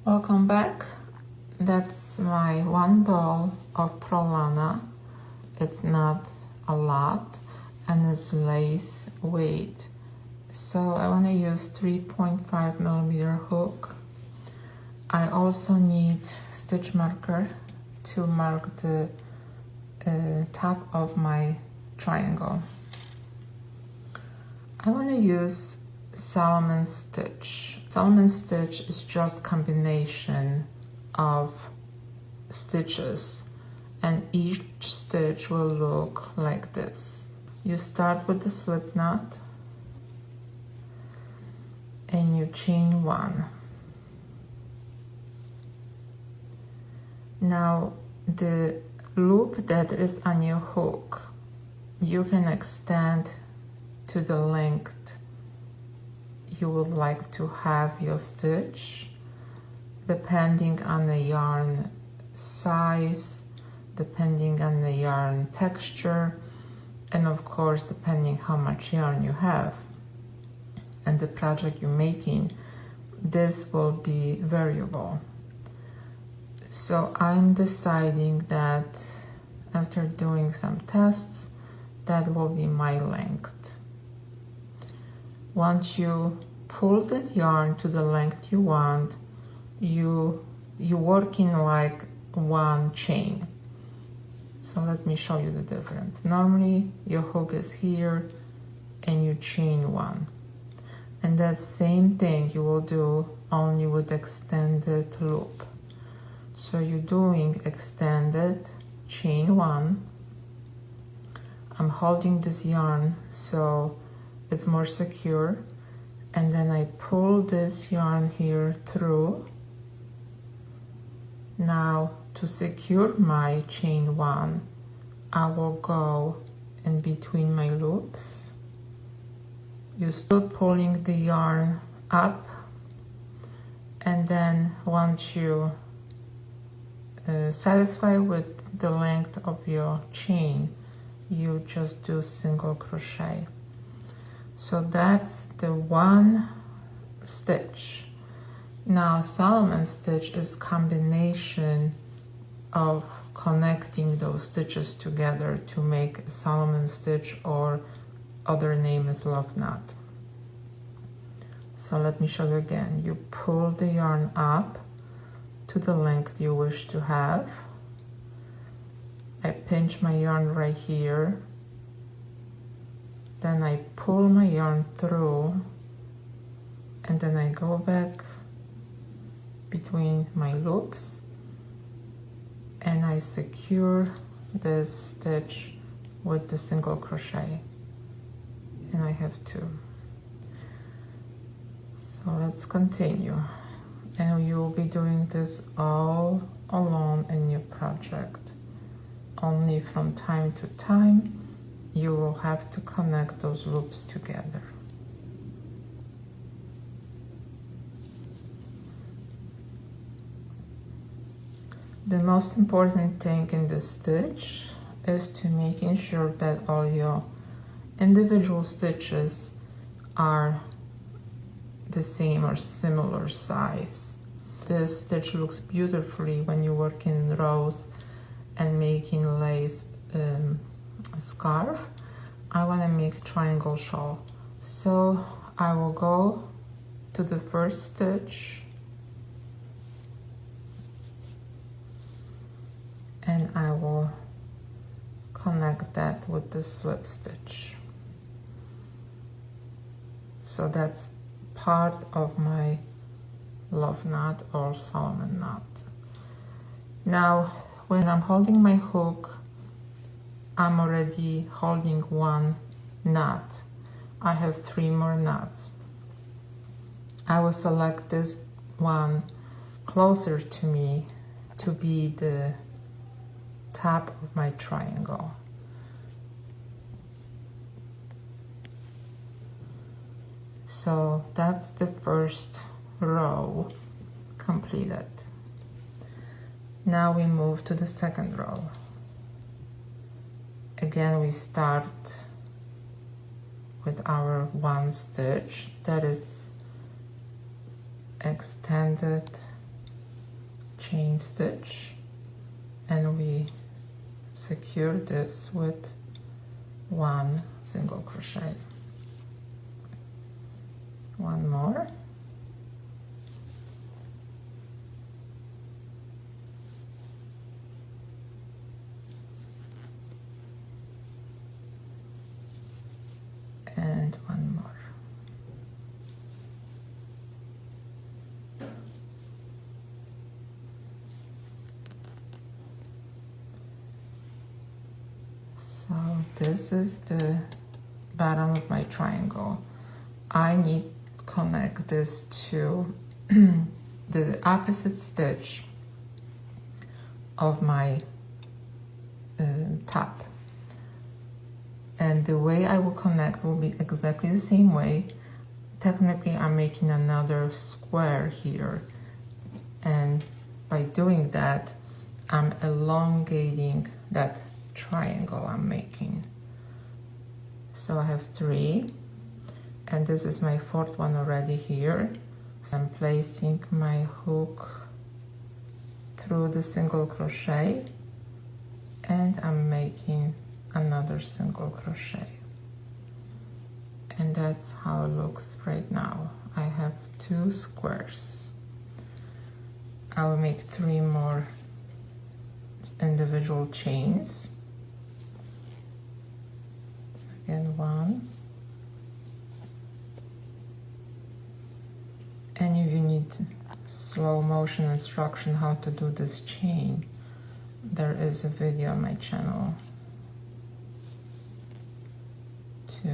Welcome back. That's my one ball of Prolana. It's not a lot and it's lace weight. So I want to use 3.5 millimeter hook. I also need stitch marker to mark the top of my triangle. I want to use Solomon stitch. Solomon stitch is just combination of stitches, and each stitch will look like this. You start with the slip knot and you chain one. Now the loop that is on your hook, you can extend to the length you would like to have your stitch, depending on the yarn size, depending on the yarn texture, and of course depending how much yarn you have and the project you're making. This will be variable. So I'm deciding that after doing some tests, that will be my length. Once you pull that yarn to the length you want, you work in like one chain. So let me show you the difference. Normally your hook is here and you chain one. And that same thing you will do only with extended loop. So you're doing extended, chain one. I'm holding this yarn so it's more secure, and then I pull this yarn here through. Now to secure my chain one, I will go in between my loops. You're still pulling the yarn up, and then once you satisfied with the length of your chain, you just do single crochet. So that's the one stitch. Now Solomon stitch is combination of connecting those stitches together to make a Solomon stitch, or other name is love knot. So let me show you again. You pull the yarn up to the length you wish to have. I pinch my yarn right here. Then I pull my yarn through, and then I go back between my loops and I secure this stitch with the single crochet, and I have two. So let's continue, and you will be doing this all alone in your project. Only from time to time you will have to connect those loops together. The most important thing in this stitch is to making sure that all your individual stitches are the same or similar size. This stitch looks beautifully when you work in rows and making lace scarf. I want to make a triangle shawl, so I will go to the first stitch and I will connect that with the slip stitch. So that's part of my love knot or Solomon knot. Now when I'm holding my hook, I'm already holding one knot. I have 3 more knots. I will select this one closer to me to be the top of my triangle. So that's the first row completed. Now we move to the second row. Again, we start with our one stitch that is extended chain stitch, and we secure this with 1 single crochet. One more. And one more. So this is the bottom of my triangle. I need to connect this to the opposite stitch of my top. And the way I will connect will be exactly the same way. Technically, I'm making another square here. And by doing that, I'm elongating that triangle I'm making. So I have 3, and this is my 4th one already here. So I'm placing my hook through the single crochet, and I'm making another single crochet. And that's how it looks right now. I have 2 squares. I will make 3 more individual chains. So again, 1. And if you need slow motion instruction how to do this chain, there is a video on my channel. 2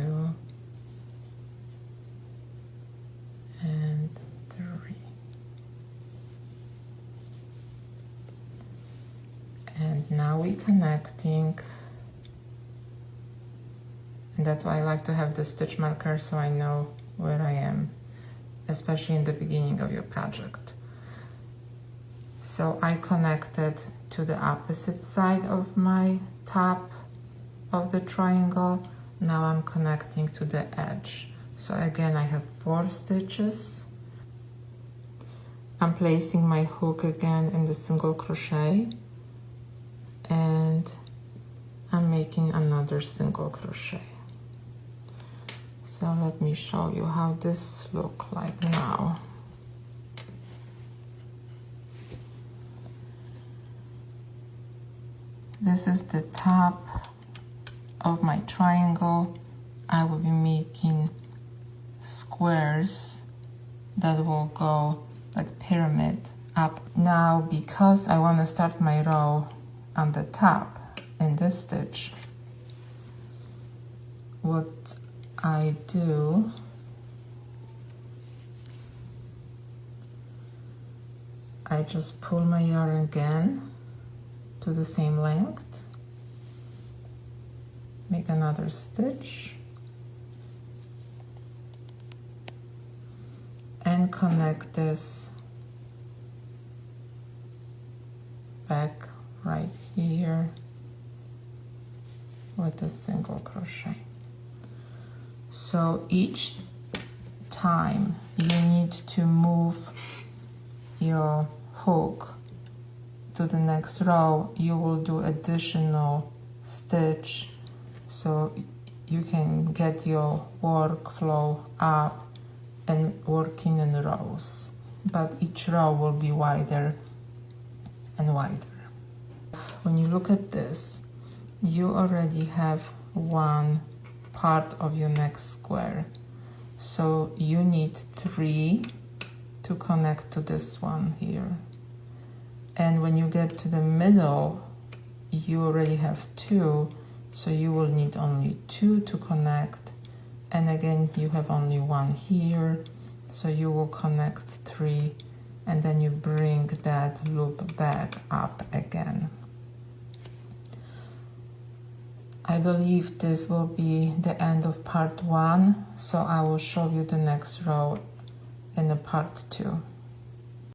and 3. And now we're connecting, and that's why I like to have the stitch marker so I know where I am, especially in the beginning of your project. So I connected to the opposite side of my top of the triangle. Now I'm connecting to the edge. So again, I have 4 stitches. I'm placing my hook again in the single crochet, and I'm making another single crochet. So let me show you how this looks like now. This is the top of my triangle. I will be making squares that will go like pyramid up. Now, because I want to start my row on the top in this stitch, what I do, I just pull my yarn again to the same length, make another stitch, and connect this back right here with a single crochet. So each time you need to move your hook to the next row, you will do additional stitch so you can get your workflow up and working in rows. But each row will be wider and wider. When you look at this, you already have one part of your next square. So you need 3 to connect to this one here. And when you get to the middle, you already have 2, so you will need only 2 to connect. And again, you have only 1 here, so you will connect 3, and then you bring that loop back up again. I believe this will be the end of part 1, so I will show you the next row in the part 2.